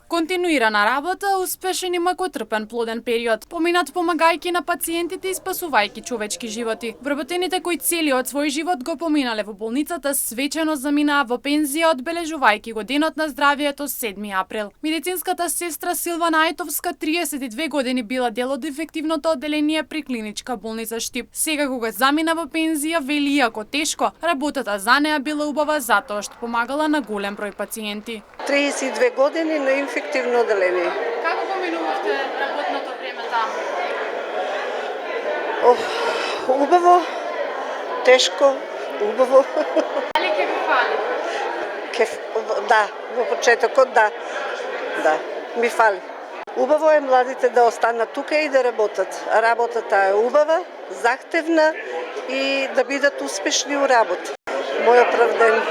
Континуирана работа, успешен и макотрпен плоден период, поминат помагајќи на пациентите и спасувајќи човечки животи. Вработените кои целиот свој живот го поминале во болницата свечено заминаа во пензија одбележувајќи го денот на здравието 7 април. Медицинската сестра Силвана Ајтовска 32 години била дел од инфективното одделение при клиничка болница Штип. Сега кога замина во пензија, вели иако тешко, работата за неа била убава затоа што помагала на голем број пациенти. 32 години на инфективно одделение. Како поминувавте работното време таму? Убаво, тешко, убаво. Дали ќе ви фали? Да, во почетокот да. Да, ми фали. Убаво е младите да останат тука и да работат. Работата е убава, захтевна и да бидат успешни у работа. Мој оправден.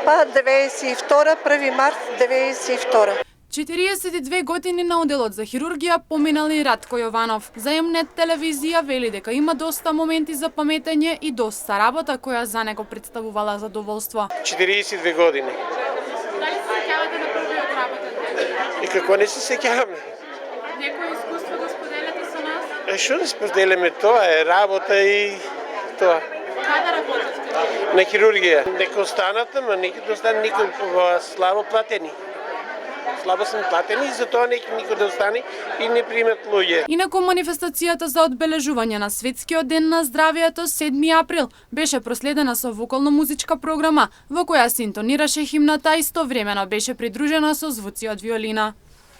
92, 1 март 92. 42 години на оделот за хирургија поминал и Радко Јованов. За М-нет телевизија вели дека има доста моменти за паметење и доста работа која за него представувала задоволство. 42 години. Дали се сеќавате на првиот работен ден? И како не се сеќаваме? Некој искуство да споделите со нас? Што да споделиме, тоа е работа и тоа. Каде работевте? На хирургија. Нека останат, ама нека да останат никој слабо платени. Слабо сме платени и затоа нека никој да остане и не примат луѓе. Инаку манифестацијата за одбележување на Светскиот ден на здравието 7 април беше проследена со вокално-музичка програма во која се интонираше химната, а истовремено беше придружена со звуци од виолина.